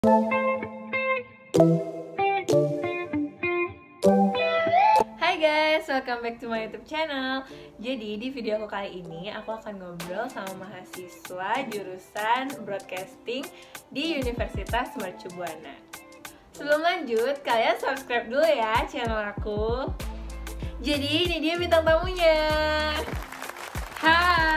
Hai guys, welcome back to my YouTube channel. Jadi di video aku kali ini aku akan ngobrol sama mahasiswa jurusan broadcasting di Universitas Mercu Buana. Sebelum lanjut, kalian subscribe dulu ya channel aku. Jadi ini dia bintang tamunya. Hai.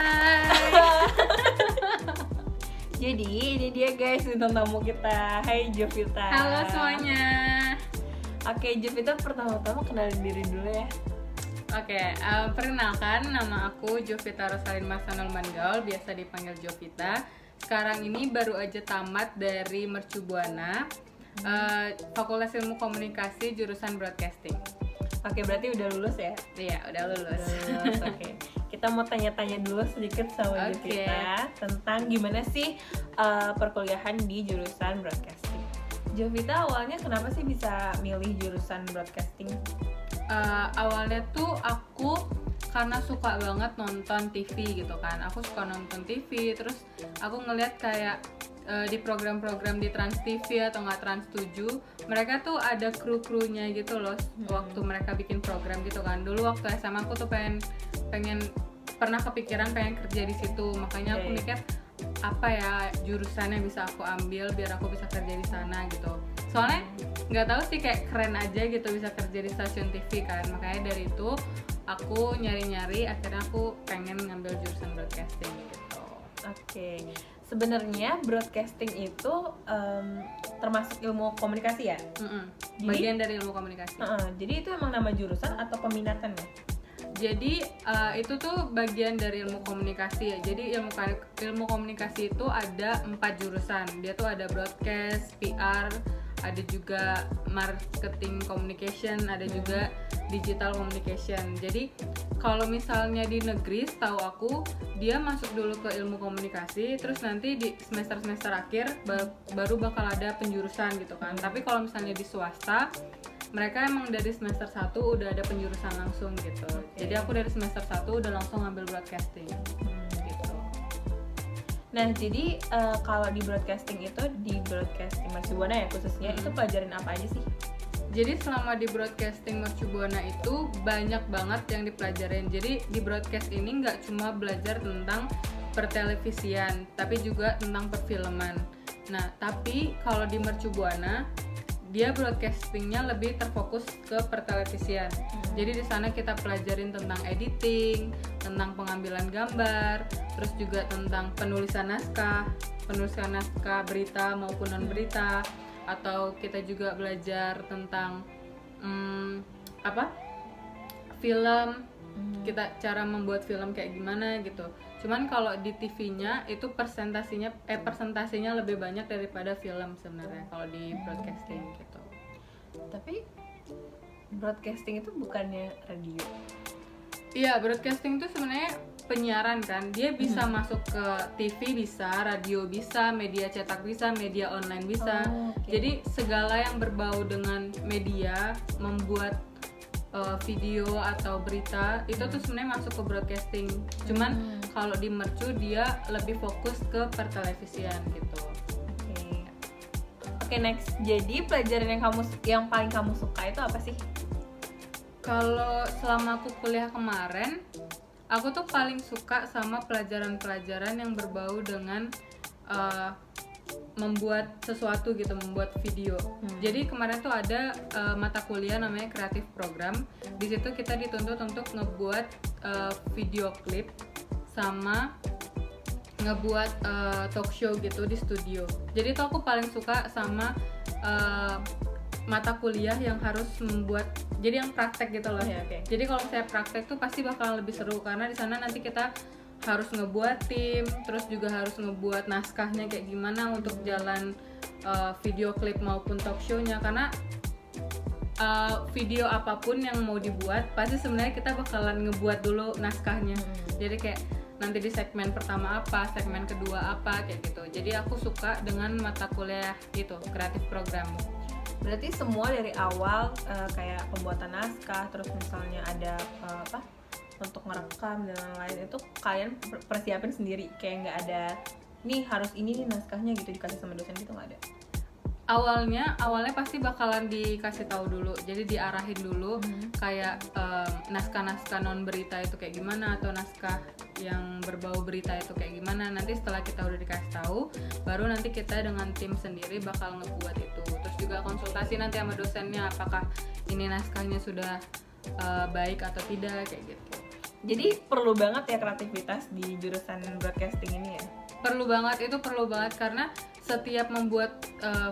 Jadi ini dia guys bintang tamu kita. Hai Jovita. Halo semuanya. Oke Jovita, pertama-tama kenalin diri dulu ya. Oke, perkenalkan nama aku Jovita Rosalin Masanul Mangaul, biasa dipanggil Jovita. Sekarang ini baru aja tamat dari Mercu Buana, Fakultas Ilmu Komunikasi jurusan Broadcasting. Oke, berarti udah lulus ya? Iya, udah lulus. Oke. Kita mau tanya-tanya dulu sedikit sama Jovita tentang gimana sih perkuliahan di jurusan broadcasting. Jovita awalnya kenapa sih bisa milih jurusan broadcasting? Awalnya tuh aku karena suka banget nonton TV gitu kan. Aku suka nonton TV, terus aku ngeliat kayak di program-program di Trans TV atau nggak Trans 7, mereka tuh ada kru-krunya gitu loh. Waktu mereka bikin program gitu kan. Dulu waktu SMA aku tuh pengen pernah kepikiran pengen kerja di situ. Makanya aku mikir apa ya jurusan yang bisa aku ambil biar aku bisa kerja di sana gitu. Soalnya nggak tahu sih, kayak keren aja gitu bisa kerja di stasiun TV kan. Makanya dari itu aku nyari-nyari, akhirnya aku pengen ngambil jurusan broadcasting gitu. Oke. Sebenarnya broadcasting itu termasuk ilmu komunikasi ya? Bagian dari ilmu komunikasi. Jadi itu emang nama jurusan atau peminatan ya? Jadi itu tuh bagian dari ilmu komunikasi ya. Jadi ilmu komunikasi itu ada 4 jurusan. Dia tuh ada broadcast, PR, ada juga marketing communication, ada juga digital communication. Jadi kalau misalnya di negeri, setahu aku dia masuk dulu ke ilmu komunikasi, terus nanti di semester akhir baru bakal ada penjurusan gitu kan. Tapi kalau misalnya di swasta, mereka emang dari semester 1 udah ada penjurusan langsung gitu. Jadi aku dari semester 1 udah langsung ngambil broadcasting gitu. Nah, jadi kalau di broadcasting itu, di broadcasting Mercu Buana ya khususnya, itu pelajarin apa aja sih? Jadi selama di broadcasting Mercu Buana itu banyak banget yang dipelajarin. Jadi di broadcast ini nggak cuma belajar tentang pertelevisian, tapi juga tentang perfilman. Nah, tapi kalau di Mercu Buana dia broadcastingnya lebih terfokus ke pertelevisian. Jadi di sana kita pelajarin tentang editing, tentang pengambilan gambar, terus juga tentang penulisan naskah berita maupun non berita, atau kita juga belajar tentang film, kita cara membuat film kayak gimana gitu. Cuman kalau di TV-nya itu presentasinya lebih banyak daripada film sebenarnya kalau di broadcasting gitu. Tapi broadcasting itu bukannya radio? Iya, broadcasting itu sebenarnya penyiaran kan. Dia bisa masuk ke TV bisa, radio bisa, media cetak bisa, media online bisa. Jadi segala yang berbau dengan media, membuat video atau berita itu tuh sebenarnya masuk ke broadcasting. Cuman kalau di Mercu dia lebih fokus ke pertelevisian gitu. Oke, next. Jadi pelajaran yang paling kamu suka itu apa sih? Kalau selama aku kuliah kemarin, aku tuh paling suka sama pelajaran-pelajaran yang berbau dengan membuat sesuatu gitu, membuat video. Jadi kemarin tuh ada mata kuliah namanya Creative Program. Di situ kita dituntut untuk ngebuat video klip sama ngebuat talk show gitu di studio. Jadi tuh aku paling suka sama mata kuliah yang harus membuat, jadi yang praktek gitu loh. Jadi kalau saya praktek tuh pasti bakal lebih seru karena di sana nanti kita harus ngebuat tim, terus juga harus ngebuat naskahnya kayak gimana untuk jalan video klip maupun talk show-nya. Karena video apapun yang mau dibuat pasti sebenarnya kita bakalan ngebuat dulu naskahnya. Jadi kayak nanti di segmen pertama apa, segmen kedua apa, kayak gitu. Jadi aku suka dengan mata kuliah itu, Creative Program. Berarti semua dari awal kayak pembuatan naskah, terus misalnya ada untuk ngerekam dan lain-lain itu kalian persiapin sendiri, kayak nggak ada nih harus ini nih naskahnya gitu dikasih sama dosen gitu, nggak ada? awalnya pasti bakalan dikasih tahu dulu, jadi diarahin dulu kayak naskah-naskah non berita itu kayak gimana, atau naskah yang berbau berita itu kayak gimana. Nanti setelah kita udah dikasih tahu, baru nanti kita dengan tim sendiri bakal ngebuat itu. Terus juga konsultasi nanti sama dosennya apakah ini naskahnya sudah baik atau tidak kayak gitu. Jadi perlu banget ya kreativitas di jurusan broadcasting ini ya? Perlu banget karena setiap membuat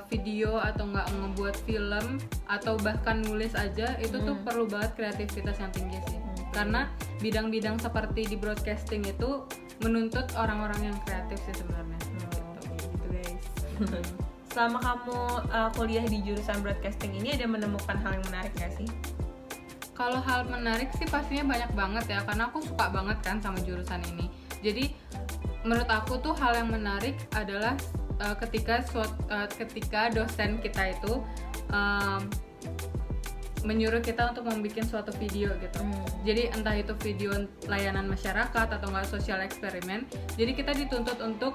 video atau nggak membuat film atau bahkan nulis aja itu tuh perlu banget kreativitas yang tinggi sih. Karena bidang-bidang seperti di broadcasting itu menuntut orang-orang yang kreatif sih sebenarnya. Gitu guys. Selama kamu kuliah di jurusan broadcasting ini ada menemukan hal yang menarik nggak sih? Kalau hal menarik sih pastinya banyak banget ya, karena aku suka banget kan sama jurusan ini. Jadi menurut aku tuh hal yang menarik adalah ketika dosen kita itu menyuruh kita untuk membuat suatu video gitu. Jadi entah itu video layanan masyarakat atau nggak sosial eksperimen. Jadi kita dituntut untuk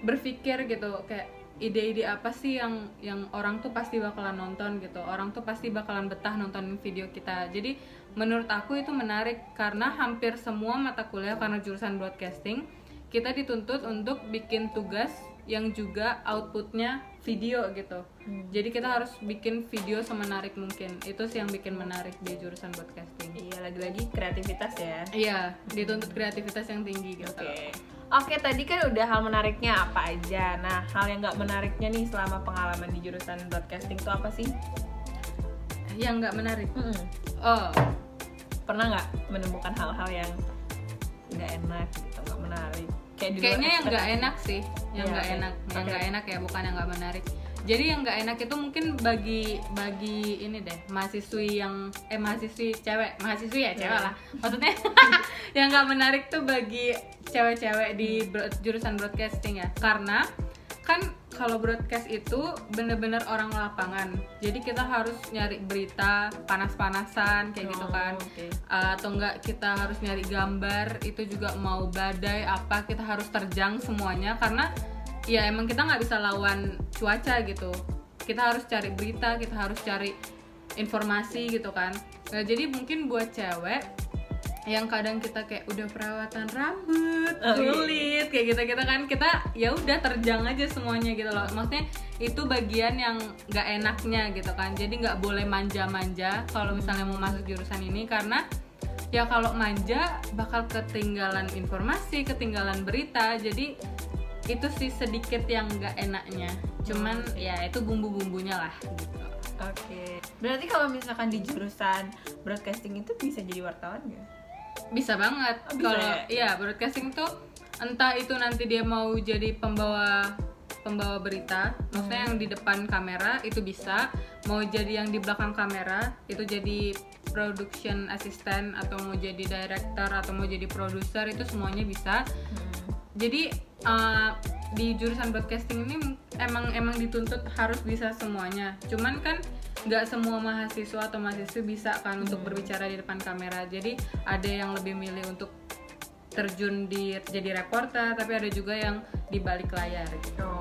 berpikir gitu, kayak ide-ide apa sih yang orang tuh pasti bakalan nonton gitu. Orang tuh pasti bakalan betah nonton video kita. Jadi menurut aku itu menarik karena hampir semua mata kuliah karena jurusan broadcasting kita dituntut untuk bikin tugas yang juga outputnya video gitu. Jadi kita harus bikin video semenarik mungkin. Itu sih yang bikin menarik di jurusan broadcasting. Iya, lagi-lagi kreativitas ya. Iya, dituntut kreativitas yang tinggi gitu. Oke, tadi kan udah hal menariknya apa aja. Nah, hal yang nggak menariknya nih selama pengalaman di jurusan broadcasting itu apa sih? Yang nggak menarik? Pernah nggak menemukan hal-hal yang nggak enak gitu, nggak menarik? Kayaknya yang nggak enak sih, yang nggak enak ya, bukan yang nggak menarik. Jadi yang nggak enak itu mungkin bagi ini deh, mahasiswi cewek lah. Maksudnya yang nggak menarik tuh bagi cewek-cewek di jurusan broadcasting ya, karena kan kalau broadcast itu bener-bener orang lapangan. Jadi kita harus nyari berita panas-panasan kayak gitu kan. Atau enggak kita harus nyari gambar, itu juga mau badai apa kita harus terjang semuanya karena ya emang kita nggak bisa lawan cuaca gitu. Kita harus cari berita, kita harus cari informasi gitu kan. Nah, jadi mungkin buat cewek yang kadang kita kayak udah perawatan rambut, kulit kayak gitu kan, kita ya udah terjang aja semuanya gitu loh. Maksudnya itu bagian yang nggak enaknya gitu kan. Jadi nggak boleh manja-manja kalau misalnya mau masuk jurusan ini, karena ya kalau manja bakal ketinggalan informasi, ketinggalan berita. Jadi itu sih sedikit yang nggak enaknya. Cuman ya itu bumbu-bumbunya lah gitu. Oke. Berarti kalau misalkan di jurusan broadcasting itu bisa jadi wartawan nggak? Bisa banget. Kalau ya broadcasting tuh entah itu nanti dia mau jadi pembawa berita, maksudnya yang di depan kamera itu bisa, mau jadi yang di belakang kamera itu jadi production assistant, atau mau jadi director atau mau jadi produser, itu semuanya bisa. Jadi di jurusan broadcasting ini emang dituntut harus bisa semuanya. Cuman kan nggak semua mahasiswa atau mahasiswi bisa kan untuk berbicara di depan kamera. Jadi ada yang lebih milih untuk terjun jadi reporter, tapi ada juga yang di balik layar gitu.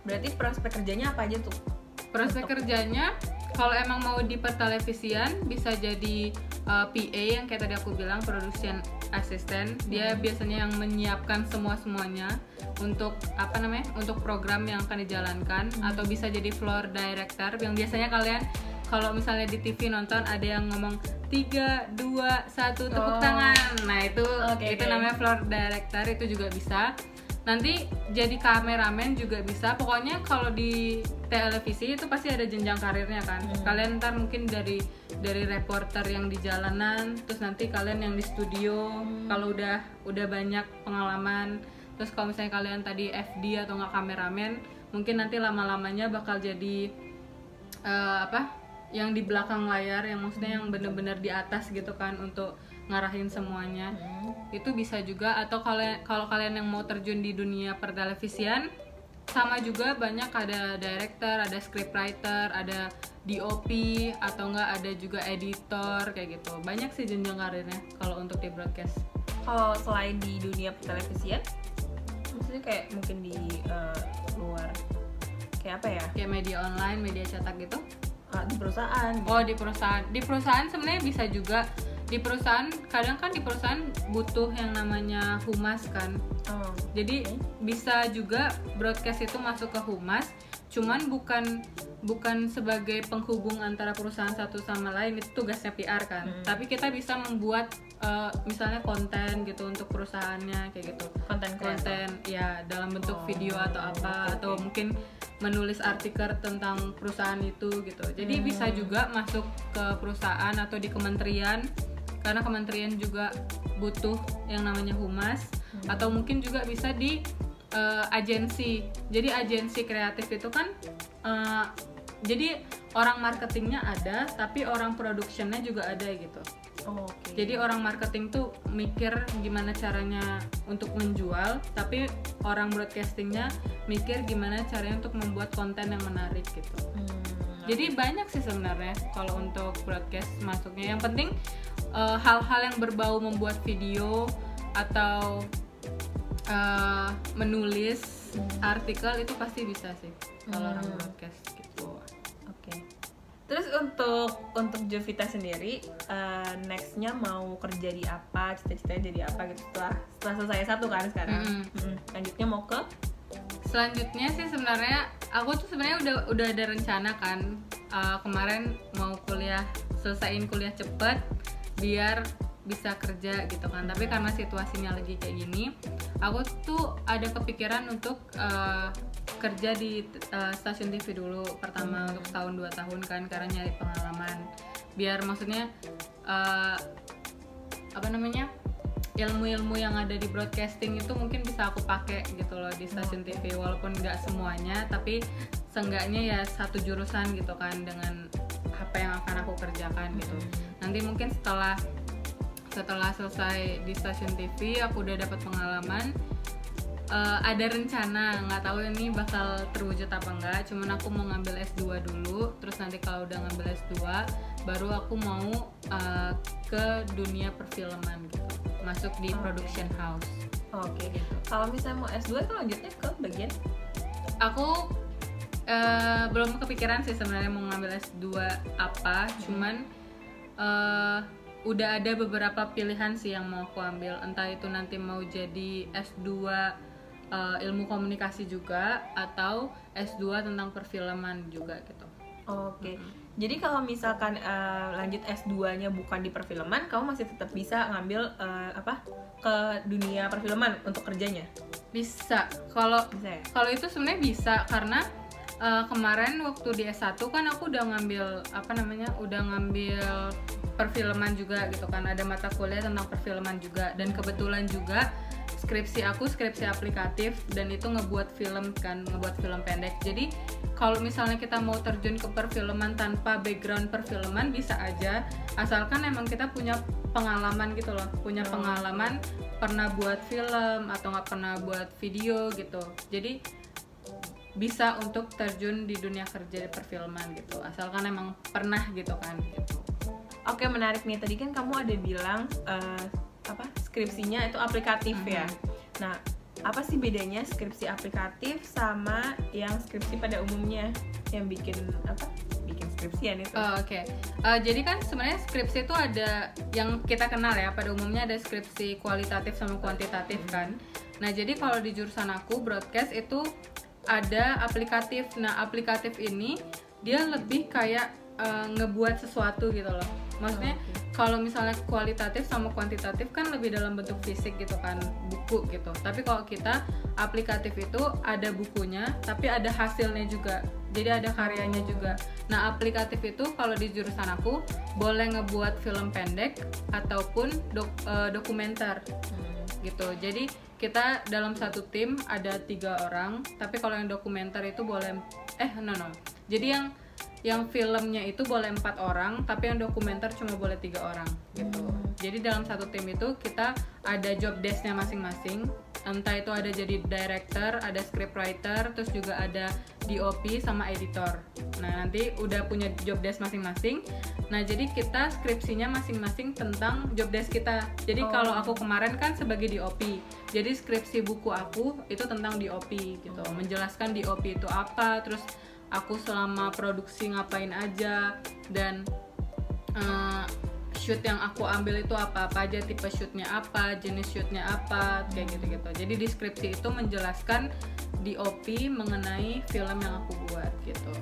Berarti prospek kerjanya apa aja tuh? Prospek kerjanya kalau emang mau di pertelevisian bisa jadi PA yang kayak tadi aku bilang, production assistant. Dia biasanya yang menyiapkan semuanya untuk untuk program yang akan dijalankan. Atau bisa jadi floor director, yang biasanya kalian kalau misalnya di TV nonton ada yang ngomong 3, 2, 1 tepuk tangan. Nah itu namanya floor director, itu juga bisa. Nanti jadi kameramen juga bisa. Pokoknya kalau di televisi itu pasti ada jenjang karirnya kan. Kalian ntar mungkin dari reporter yang di jalanan, terus nanti kalian yang di studio. Kalau udah banyak pengalaman, terus kalau misalnya kalian tadi FD atau nggak kameramen, mungkin nanti lama-lamanya bakal jadi yang di belakang layar, yang maksudnya yang bener-bener di atas gitu kan, untuk ngarahin semuanya. Itu bisa juga. Atau kalau kalian yang mau terjun di dunia pertelevisian, sama juga banyak, ada director, ada scriptwriter, ada DOP, atau enggak ada juga editor kayak gitu. Banyak sih jenjang karirnya kalau untuk di broadcast. Kalau selain di dunia pertelevisian, maksudnya kayak mungkin di luar, kayak apa ya? Kayak media online, media cetak gitu. Di perusahaan gitu. Oh, di perusahaan sebenarnya bisa juga. Di perusahaan kadang kan di perusahaan butuh yang namanya humas kan. Jadi bisa juga broadcast itu masuk ke humas, cuman bukan sebagai penghubung antara perusahaan satu sama lain, itu tugasnya PR kan. Tapi kita bisa membuat misalnya konten gitu untuk perusahaannya kayak gitu. Konten ya dalam bentuk video atau apa, atau mungkin menulis artikel tentang perusahaan itu gitu. Jadi bisa juga masuk ke perusahaan atau di kementerian, karena kementerian juga butuh yang namanya humas, atau mungkin juga bisa di agensi. Jadi agensi kreatif itu kan jadi orang marketingnya ada, tapi orang productionnya juga ada gitu. Jadi orang marketing tuh mikir gimana caranya untuk menjual, tapi orang broadcastingnya mikir gimana caranya untuk membuat konten yang menarik gitu. Jadi banyak sih sebenarnya kalau untuk broadcast masuknya. Yang penting hal-hal yang berbau membuat video atau menulis artikel itu pasti bisa sih kalau orang broadcast gitu. Terus untuk Jovita sendiri, nextnya mau kerja di apa, cita-citanya jadi apa gitu setelah selesai satu kan sekarang. Lanjutnya mau ke? Selanjutnya sih sebenarnya aku tuh sebenarnya udah ada rencana kan, kemarin mau selesaiin kuliah cepet biar bisa kerja gitu kan. Tapi karena situasinya lagi kayak gini, aku tuh ada kepikiran untuk kerja di stasiun TV dulu pertama untuk setahun 2 tahun kan, karena nyari pengalaman biar maksudnya ilmu-ilmu yang ada di broadcasting itu mungkin bisa aku pakai gitu loh di stasiun TV, walaupun nggak semuanya, tapi seenggaknya ya satu jurusan gitu kan dengan apa yang akan aku kerjakan gitu. Nanti mungkin setelah selesai di stasiun TV aku udah dapat pengalaman, ada rencana, nggak tahu ini bakal terwujud apa enggak, cuman aku mau ngambil S2 dulu, terus nanti kalau udah ngambil S2 baru aku mau ke dunia perfilman gitu, masuk di production house. Gitu. Kalau misalnya mau S2 itu lanjutnya ke bagian? Aku belum kepikiran sih sebenarnya mau ngambil S2 apa, cuman udah ada beberapa pilihan sih yang mau aku ambil, entah itu nanti mau jadi S2 ilmu komunikasi juga atau S2 tentang perfilman juga gitu. Jadi kalau misalkan lanjut S2-nya bukan di perfilman, kamu masih tetap bisa ngambil ke dunia perfilman untuk kerjanya? Bisa. Kalau ya? Kalau itu sebenarnya bisa karena kemarin waktu di S1 kan aku udah ngambil perfilman juga gitu kan, ada mata kuliah tentang perfilman juga, dan kebetulan juga skripsi aplikatif dan itu ngebuat film pendek. Jadi kalau misalnya kita mau terjun ke perfilman tanpa background perfilman bisa aja, asalkan emang kita punya pengalaman gitu loh, pengalaman pernah buat film atau nggak pernah buat video gitu. Jadi bisa untuk terjun di dunia kerja di perfilman gitu, asalkan emang pernah gitu kan gitu. Oke, menarik nih. Tadi kan kamu ada bilang skripsinya itu aplikatif ya. Nah, apa sih bedanya skripsi aplikatif sama yang skripsi pada umumnya yang bikin skripsian itu? Jadi kan sebenarnya skripsi itu ada yang kita kenal ya, pada umumnya ada skripsi kualitatif sama kuantitatif kan. Nah, jadi kalau di jurusan aku broadcast itu ada aplikatif. Nah, aplikatif ini dia lebih kayak ngebuat sesuatu gitu loh. Maksudnya kalau misalnya kualitatif sama kuantitatif kan lebih dalam bentuk fisik gitu kan, buku gitu. Tapi kalau kita aplikatif itu ada bukunya, tapi ada hasilnya juga. Jadi ada karyanya juga. Nah, aplikatif itu kalau di jurusan aku boleh ngebuat film pendek ataupun dokumenter gitu. Jadi kita dalam satu tim ada 3 orang, tapi kalau yang dokumenter itu boleh Jadi yang filmnya itu boleh 4 orang, tapi yang dokumenter cuma boleh 3 orang gitu. Jadi dalam satu tim itu kita ada job desk-nya masing-masing. Entah itu ada jadi director, ada scriptwriter, terus juga ada DOP sama editor. Nah nanti udah punya job desk masing-masing. Nah jadi kita skripsinya masing-masing tentang job desk kita. Jadi kalau aku kemarin kan sebagai DOP, jadi skripsi buku aku itu tentang DOP gitu, menjelaskan DOP itu apa, terus aku selama produksi ngapain aja, dan shoot yang aku ambil itu apa aja, tipe shootnya apa, jenis shootnya apa, kayak gitu-gitu. Jadi deskripsi itu menjelaskan DOP mengenai film yang aku buat gitu.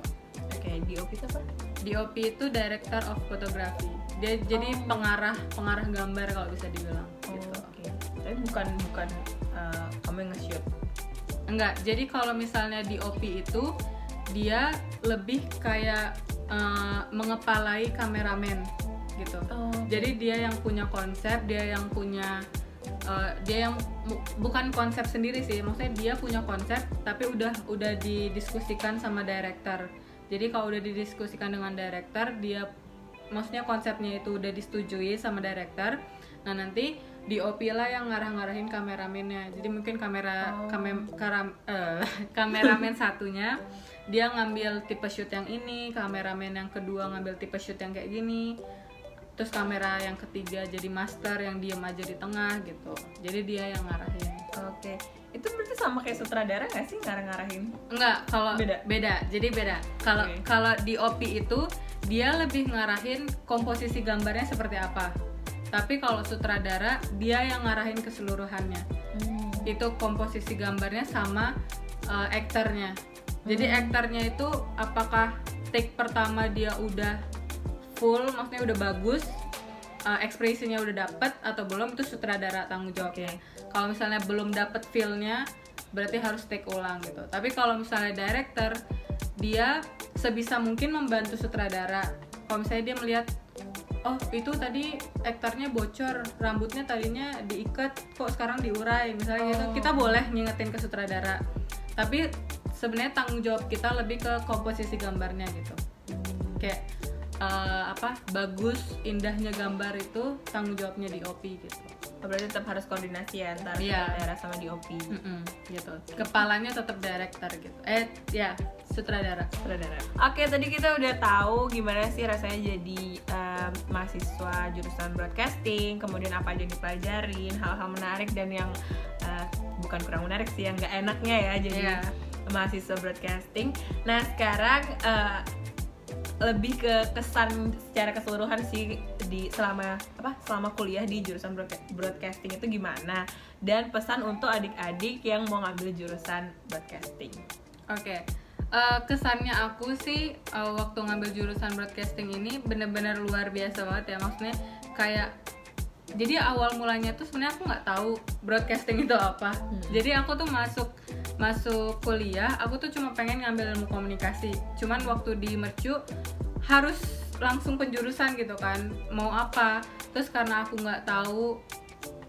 Oke, DOP itu apa? DOP itu Director of Photography. Dia jadi pengarah gambar kalau bisa dibilang gitu. Oke. Tapi bukan kamu yang nge-shoot. Enggak. Jadi kalau misalnya DOP itu dia lebih kayak mengepalai kameramen gitu. Jadi dia yang punya konsep, dia yang punya bukan konsep sendiri sih, maksudnya dia punya konsep tapi udah didiskusikan sama director. Jadi kalau udah didiskusikan dengan director, dia maksudnya konsepnya itu udah disetujui sama director. Nah nanti DOP lah yang ngarah-ngarahin kameramennya. Jadi mungkin kameramen satunya dia ngambil tipe shoot yang ini, kameramen yang kedua ngambil tipe shoot yang kayak gini, terus kamera yang ketiga jadi master yang diem aja di tengah gitu. Jadi dia yang ngarahin. Oke. Itu berarti sama kayak sutradara nggak sih ngarang-ngarahin? Enggak, kalau beda. Jadi beda. Kalau DOP itu dia lebih ngarahin komposisi gambarnya seperti apa. Tapi kalau sutradara dia yang ngarahin keseluruhannya. Itu komposisi gambarnya sama aktornya. Jadi aktornya itu apakah take pertama dia udah full, maksudnya udah bagus, ekspresinya udah dapet atau belum, itu sutradara tanggung jawabnya. Kalau misalnya belum dapet feel-nya, berarti harus take ulang gitu. Tapi kalau misalnya director, dia sebisa mungkin membantu sutradara. Kalau misalnya dia melihat, oh itu tadi aktornya bocor, rambutnya tadinya diikat, kok sekarang diurai, misalnya gitu, kita boleh ngingetin ke sutradara. Tapi sebenarnya tanggung jawab kita lebih ke komposisi gambarnya gitu. Kayak bagus, indahnya gambar itu tanggung jawabnya DOP gitu. Berarti tetap harus koordinasi ya antara sutradara sama DOP. Gitu. Kepalanya tetap director gitu. Sutradara. Oke, tadi kita udah tahu gimana sih rasanya jadi mahasiswa jurusan broadcasting, kemudian apa aja yang dipelajarin, hal-hal menarik dan yang bukan kurang menarik sih, yang nggak enaknya ya jadi mahasiswa broadcasting. Nah sekarang lebih ke kesan secara keseluruhan sih selama kuliah di jurusan broadcasting itu gimana, dan pesan untuk adik-adik yang mau ngambil jurusan broadcasting. Oke. Kesannya aku sih waktu ngambil jurusan broadcasting ini benar-benar luar biasa banget ya, maksudnya kayak jadi awal mulanya tuh sebenarnya aku nggak tahu broadcasting itu apa. Jadi aku tuh masuk kuliah, aku tuh cuma pengen ngambil ilmu komunikasi. Cuman waktu di Mercu harus langsung penjurusan gitu kan, mau apa. Terus karena aku nggak tahu,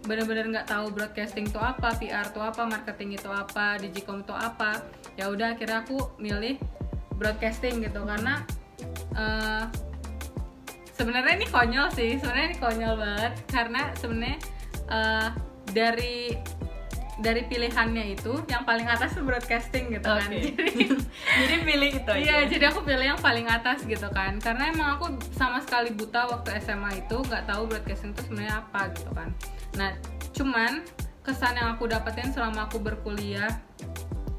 bener-bener nggak tahu broadcasting itu apa, PR itu apa, marketing itu apa, digicom itu apa, ya udah akhirnya aku milih broadcasting gitu. Karena sebenarnya ini konyol banget, karena sebenarnya dari pilihannya itu yang paling atas broadcasting gitu kan. Jadi pilih itu aja. Iya, jadi aku pilih yang paling atas gitu kan. Karena emang aku sama sekali buta waktu SMA itu, nggak tahu broadcasting itu sebenarnya apa gitu kan. Nah, cuman kesan yang aku dapetin selama aku berkuliah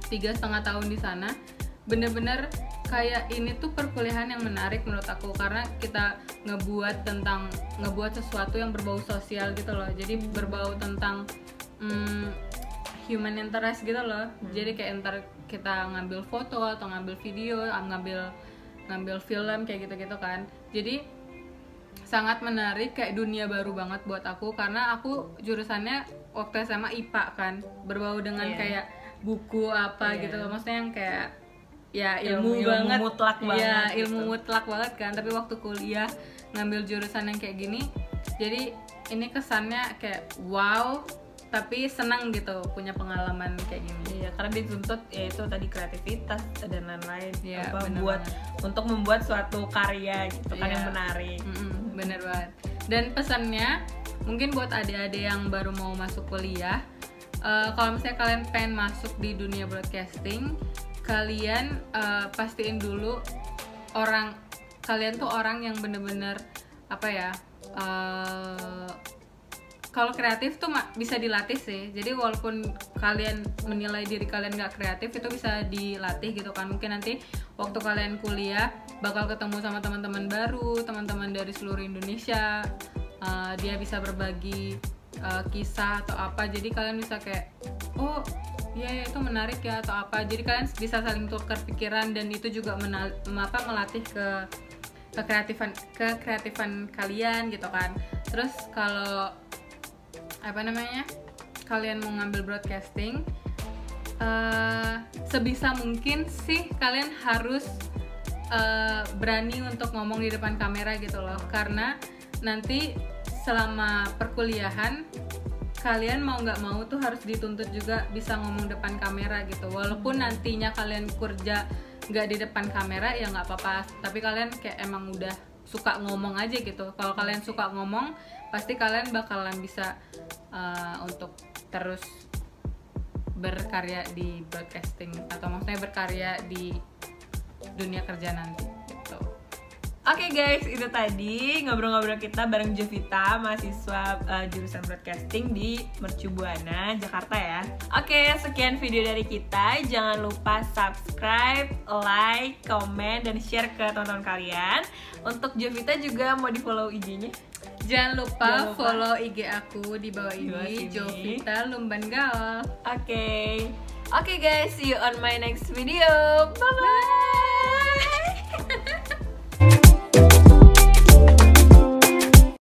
3,5 tahun di sana, bener-bener kayak ini tuh perkuliahan yang menarik menurut aku, karena kita ngebuat sesuatu yang berbau sosial gitu loh. Jadi berbau tentang human interest gitu loh. Jadi kayak ntar kita ngambil foto atau ngambil video, ngambil film kayak gitu-gitu kan. Jadi sangat menarik, kayak dunia baru banget buat aku, karena aku jurusannya waktu SMA IPA kan, berbau dengan kayak buku apa gitu loh. Maksudnya yang kayak ya ilmu banget, mutlak banget. Ya, ilmu mutlak banget kan. Tapi waktu kuliah ngambil jurusan yang kayak gini, jadi ini kesannya kayak wow, tapi senang gitu punya pengalaman kayak gini. Iya, karena dituntut ya itu tadi kreativitas dan lain-lain, ya, untuk membuat suatu karya gitu kan yang menarik. Bener banget. Dan pesannya mungkin buat adik-adik yang baru mau masuk kuliah, kalau misalnya kalian pengen masuk di dunia broadcasting, kalian pastiin dulu kalian tuh orang yang bener-bener apa ya, kalau kreatif tuh bisa dilatih sih. Jadi walaupun kalian menilai diri kalian nggak kreatif, itu bisa dilatih gitu kan. Mungkin nanti waktu kalian kuliah bakal ketemu sama teman-teman baru, teman-teman dari seluruh Indonesia. Dia bisa berbagi kisah atau apa. Jadi kalian bisa kayak, oh ya itu menarik ya atau apa. Jadi kalian bisa saling tukar pikiran, dan itu juga melatih kekreatifan kalian gitu kan. Terus kalau kalian mau ngambil broadcasting, sebisa mungkin sih kalian harus berani untuk ngomong di depan kamera gitu loh, karena nanti selama perkuliahan kalian mau nggak mau tuh harus dituntut juga bisa ngomong depan kamera gitu. Walaupun nantinya kalian kerja nggak di depan kamera ya nggak apa-apa, tapi kalian kayak emang udah suka ngomong aja gitu. Kalau kalian suka ngomong, pasti kalian bakalan bisa untuk terus berkarya di broadcasting, atau maksudnya berkarya di dunia kerja nanti gitu. Oke guys, itu tadi ngobrol-ngobrol kita bareng Jovita, mahasiswa jurusan broadcasting di Mercu Buana, Jakarta ya. Oke, sekian video dari kita. Jangan lupa subscribe, like, komen, dan share ke teman-teman kalian. Untuk Jovita juga mau di follow IG-nya. Jangan lupa follow IG aku di bawah ini, Jovita Lumban Gaul. Oke guys, see you on my next video. Bye bye.